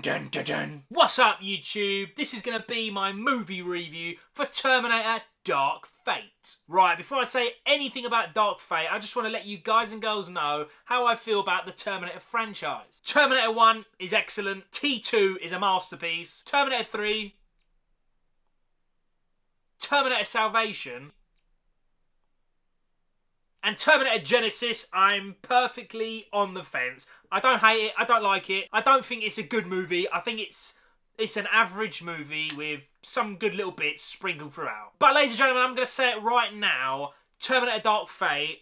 Dun, dun, dun. What's up, YouTube? This is going to be my movie review for Terminator Dark Fate. Right, before I say anything about Dark Fate, I just want to let you guys and girls know how I feel about the Terminator franchise. Terminator 1 is excellent. T2 is a masterpiece. Terminator 3, Terminator Salvation, and Terminator Genesis, I'm perfectly on the fence. I don't hate it. I don't like it. I don't think it's a good movie. I think it's an average movie with some good little bits sprinkled throughout. But ladies and gentlemen, I'm going to say it right now. Terminator Dark Fate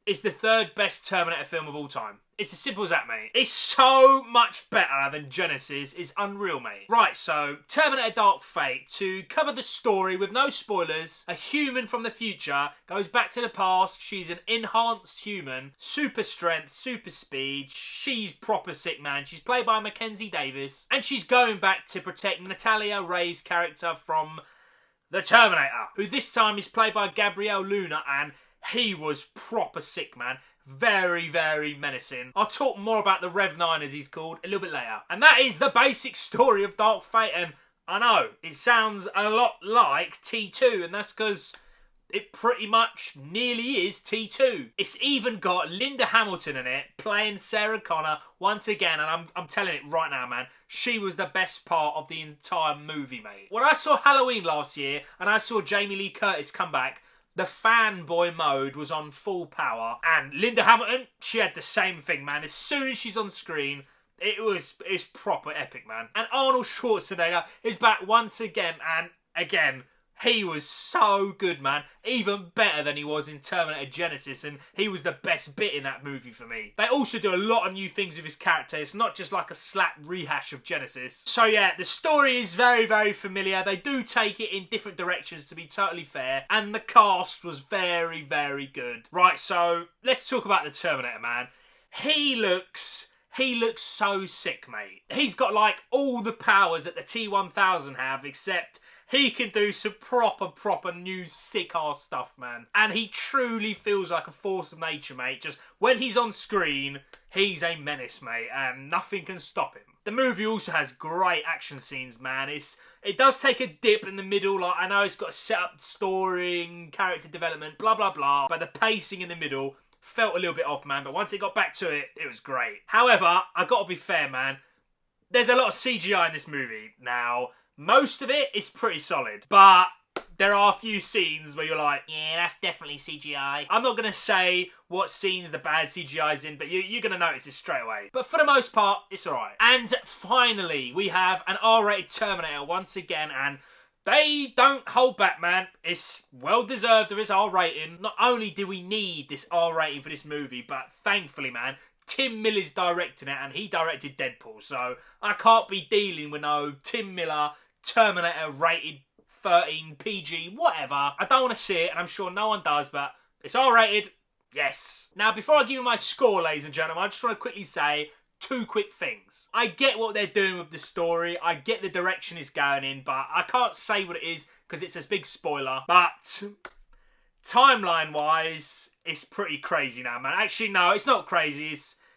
is the third best Terminator film of all time. It's as simple as that, mate. It's so much better than Genesis. It's unreal, mate. Right, so Terminator Dark Fate, to cover the story with no spoilers, a human from the future goes back to the past. She's an enhanced human, super strength, super speed. She's proper sick, man. She's played by Mackenzie Davis, and she's going back to protect Natalia Ray's character from the Terminator, who this time is played by Gabriel Luna, and he was proper sick, man. Very, very menacing. I'll talk more about the Rev 9, as he's called, a little bit later. And that is the basic story of Dark Fate. And I know, it sounds a lot like T2, and that's because it pretty much nearly is T2. It's even got Linda Hamilton in it, playing Sarah Connor once again, and I'm telling it right now, man, she was the best part of the entire movie, mate. When I saw Halloween last year, and I saw Jamie Lee Curtis come back, the fanboy mode was on full power, and Linda Hamilton, she had the same thing, man. As soon as she's on screen, it's proper epic, man. And Arnold Schwarzenegger is back once again, and again, he was so good, man. Even better than he was in Terminator Genesis, and he was the best bit in that movie for me. They also do a lot of new things with his character. It's not just like a slap rehash of Genesis. So yeah, the story is very, very familiar. They do take it in different directions, to be totally fair, and the cast was very, very good. Right, so let's talk about the Terminator, man. He looks so sick, mate. He's got like all the powers that the T-1000 have, except he can do some proper new sick-ass stuff, man. And he truly feels like a force of nature, mate. Just when he's on screen, he's a menace, mate, and nothing can stop him. The movie also has great action scenes, man. It does take a dip in the middle. Like, I know it's got a set-up story and character development, blah, blah, blah. But the pacing in the middle felt a little bit off, man. But once it got back to it, it was great. However, I gotta be fair, man. There's a lot of CGI in this movie. Now, most of it is pretty solid, but there are a few scenes where you're like, yeah, that's definitely CGI. I'm not going to say what scenes the bad CGI's in, but you're going to notice it straight away. But for the most part, it's alright. And finally, we have an R-rated Terminator once again, and they don't hold back, man. It's well-deserved of its R rating. Not only do we need this R rating for this movie, but thankfully, man, Tim Miller's directing it, and he directed Deadpool, so I can't be dealing with no Tim Miller Terminator rated 13 PG, whatever. I don't want to see it, and I'm sure no one does, but it's R-rated, yes. Now, before I give you my score, ladies and gentlemen, I just want to quickly say two quick things. I get what they're doing with the story, I get the direction it's going in, but I can't say what it is because it's a big spoiler. But timeline-wise, it's pretty crazy now, man. Actually, no, it's not crazy,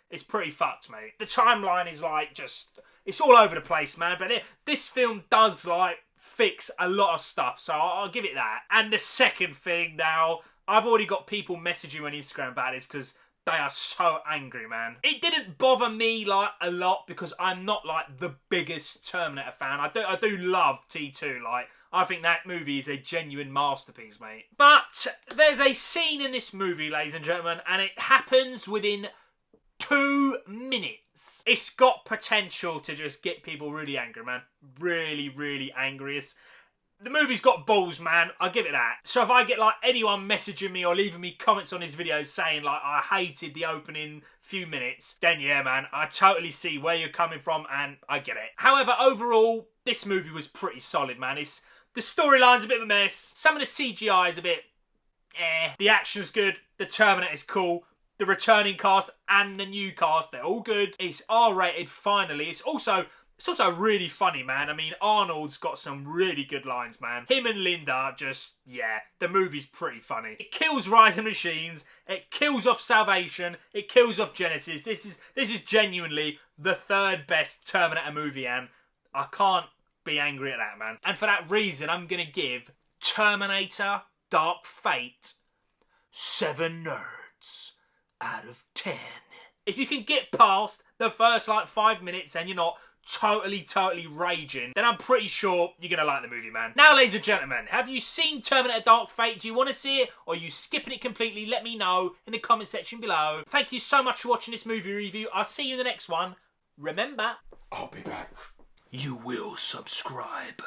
it's pretty fucked, mate. The timeline is like just, it's all over the place, man. But this film does like fix a lot of stuff, so I'll give it that. And the second thing, now, I've already got people messaging me on Instagram about this because they are so angry, man. It didn't bother me like a lot because I'm not like the biggest Terminator fan. I do love T2, like, I think that movie is a genuine masterpiece, mate. But there's a scene in this movie, ladies and gentlemen, and it happens within 2 minutes. It's got potential to just get people really angry, man. Really, really angry. The movie's got balls, man. I'll give it that. So if I get like anyone messaging me or leaving me comments on his videos saying like I hated the opening few minutes, then yeah, man, I totally see where you're coming from and I get it. However, overall, this movie was pretty solid, man. The storyline's a bit of a mess. Some of the CGI is a bit The action's good. The Terminator's cool. The returning cast and the new cast, they're all good. It's R-rated, finally. It's also It's also really funny, man. I mean, Arnold's got some really good lines, man. Him and Linda just, yeah, the movie's pretty funny. It kills Rise of Machines, it kills off Salvation, it kills off Genesis. This is genuinely the third best Terminator movie, and I can't be angry at that, man. And for that reason, I'm gonna give Terminator Dark Fate 7 nerds out of 10. If you can get past the first, like, 5 minutes and you're not totally raging, then I'm pretty sure you're gonna like the movie, man. Now, ladies and gentlemen, have you seen Terminator Dark Fate? Do you want to see it, or are you skipping it completely? Let me know in the comment section below. Thank you so much for watching this movie review. I'll see you in the next one. Remember, I'll be back. You will subscribe.